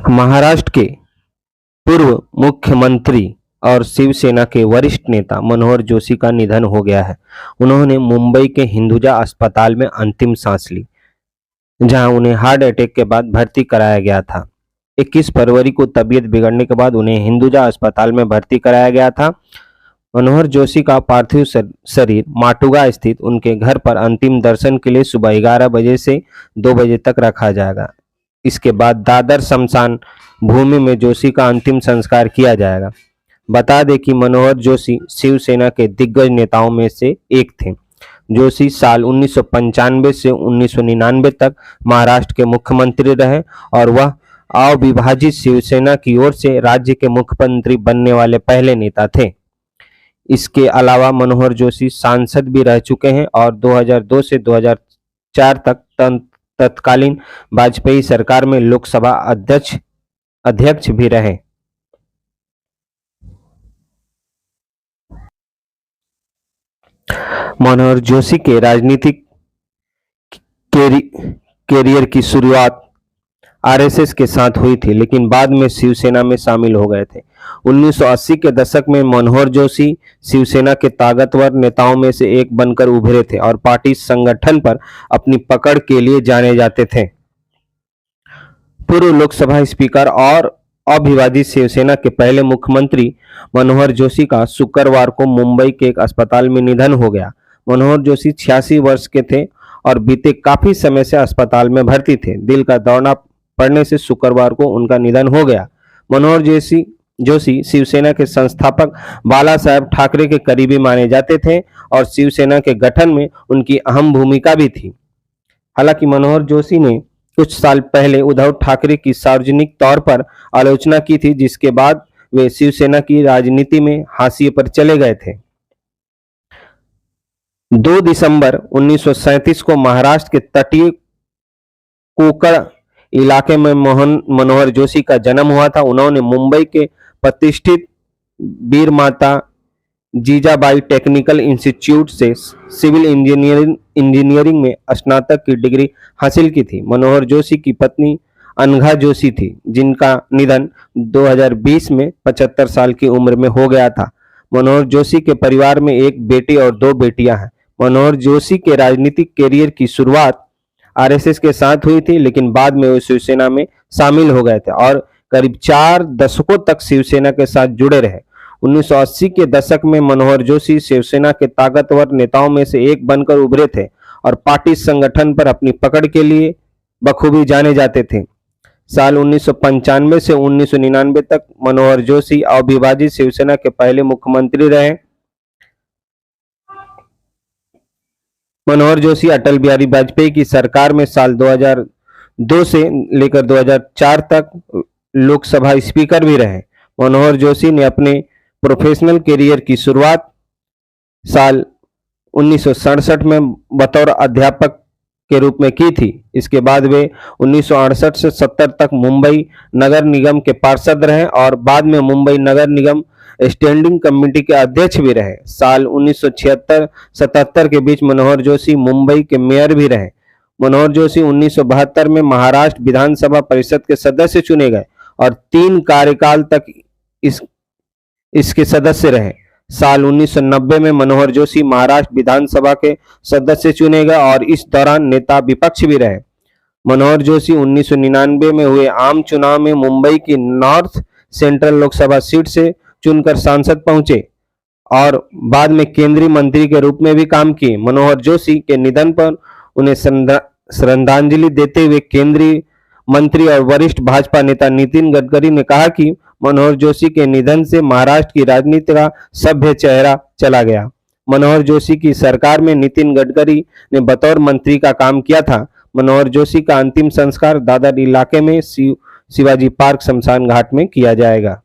महाराष्ट्र के पूर्व मुख्यमंत्री और शिवसेना के वरिष्ठ नेता मनोहर जोशी का निधन हो गया है। उन्होंने मुंबई के हिंदुजा अस्पताल में अंतिम सांस ली, जहां उन्हें हार्ट अटैक के बाद भर्ती कराया गया था। 21 फरवरी को तबीयत बिगड़ने के बाद उन्हें हिंदुजा अस्पताल में भर्ती कराया गया था। मनोहर जोशी का पार्थिव शरीर माटुगा स्थित उनके घर पर अंतिम दर्शन के लिए सुबह 11 बजे से 2 बजे तक रखा जाएगा। इसके बाद दादर शमशान भूमि में जोशी का अंतिम संस्कार किया जाएगा। बता दें कि मनोहर जोशी शिवसेना के दिग्गज नेताओं में से एक थे। जोशी साल 1995 से 1999 तक महाराष्ट्र के मुख्यमंत्री रहे और वह अविभाजित शिवसेना की ओर से राज्य के मुख्यमंत्री बनने वाले पहले नेता थे। इसके अलावा मनोहर जोशी सांसद भी रह चुके हैं और 2002 से 2004 तक तत्कालीन वाजपेयी सरकार में लोकसभा अध्यक्ष भी रहे। मनोहर जोशी के राजनीतिक कैरियर की शुरुआत आरएसएस के साथ हुई थी, लेकिन बाद में शिवसेना में शामिल हो गए थे। 1980 के दशक में मनोहर जोशी शिवसेना के ताकतवर नेताओं में से एक बनकर उभरे थे और पार्टी संगठन पर अपनी पकड़ के लिए जाने जाते थे। पूर्व लोकसभा स्पीकर और अविभाजित शिवसेना के पहले मुख्यमंत्री मनोहर जोशी का शुक्रवार को मुंबई के एक अस्पताल में निधन हो गया। मनोहर जोशी 86 वर्ष के थे और बीते काफी समय से अस्पताल में भर्ती थे। दिल का दौरा पड़ने से शुक्रवार को उनका निधन हो गया। मनोहर जोशी शिवसेना के संस्थापक बाला साहेब ठाकरे के करीबी माने जाते थे और शिवसेना के गठन में उनकी अहम भूमिका भी थी। हालांकि मनोहर जोशी ने कुछ साल पहले उद्धव ठाकरे की सार्वजनिक तौर पर आलोचना की थी, जिसके बाद वे शिवसेना की राजनीति में हाशिए पर चले गए थे। 2 दिसंबर 1937 को महाराष्ट्र के तटीय कोकण इलाके में मनोहर जोशी का जन्म हुआ था। उन्होंने मुंबई के प्रतिष्ठित वीर माता जीजाबाई टेक्निकल इंस्टीट्यूट से सिविल इंजीनियरिंग में स्नातक की डिग्री हासिल की थी। मनोहर जोशी की पत्नी अनघा जोशी थी, जिनका निधन 2020 में 75 साल की उम्र में हो गया था। मनोहर जोशी के परिवार में एक बेटी और 2 बेटियां हैं। मनोहर जोशी के राजनीतिक कैरियर की शुरुआत आरएसएस के साथ हुई थी, लेकिन बाद में वे शिवसेना में शामिल हो गए थे और करीब 4 दशकों तक शिवसेना के साथ जुड़े रहे। 1980 के दशक में मनोहर जोशी शिवसेना के ताकतवर नेताओं में से एक बनकर उभरे थे और पार्टी संगठन पर अपनी पकड़ के लिए बखूबी जाने जाते थे। साल 1995 से 1999 तक मनोहर जोशी अविभाजित शिवसेना के पहले मुख्यमंत्री रहे। मनोहर जोशी अटल बिहारी वाजपेयी की सरकार में साल 2002 से लेकर 2004 तक लोकसभा स्पीकर भी रहे। मनोहर जोशी ने अपने प्रोफेशनल करियर की शुरुआत साल 1967 में बतौर अध्यापक के रूप में की थी। इसके बाद वे 1968 से 70 तक मुंबई नगर निगम के पार्षद रहे और बाद में मुंबई नगर निगम स्टैंडिंग कमेटी के अध्यक्ष भी रहे। साल 1976-77 के बीच मनोहर जोशी मुंबई के मेयर भी रहे। मनोहर जोशी 1972 में महाराष्ट्र विधानसभा परिषद के सदस्य चुने गए और 3 कार्यकाल तक इसके सदस्य रहे। साल 1990 में मनोहर जोशी महाराष्ट्र विधानसभा के सदस्य चुने गए और इस दौरान नेता विपक्ष भी रहे। मनोहर जोशी 1999 में हुए आम चुनाव में मुंबई की नॉर्थ सेंट्रल लोकसभा सीट से चुनकर सांसद पहुंचे और बाद में केंद्रीय मंत्री के रूप में भी काम किए। मनोहर जोशी के निधन पर उन्हें श्रद्धांजलि देते हुए केंद्रीय मंत्री और वरिष्ठ भाजपा नेता नितिन गडकरी ने कहा कि मनोहर जोशी के निधन से महाराष्ट्र की राजनीति का सभ्य चेहरा चला गया। मनोहर जोशी की सरकार में नितिन गडकरी ने बतौर मंत्री का काम किया था। मनोहर जोशी का अंतिम संस्कार दादर इलाके में शिवाजी पार्क शमशान घाट में किया जाएगा।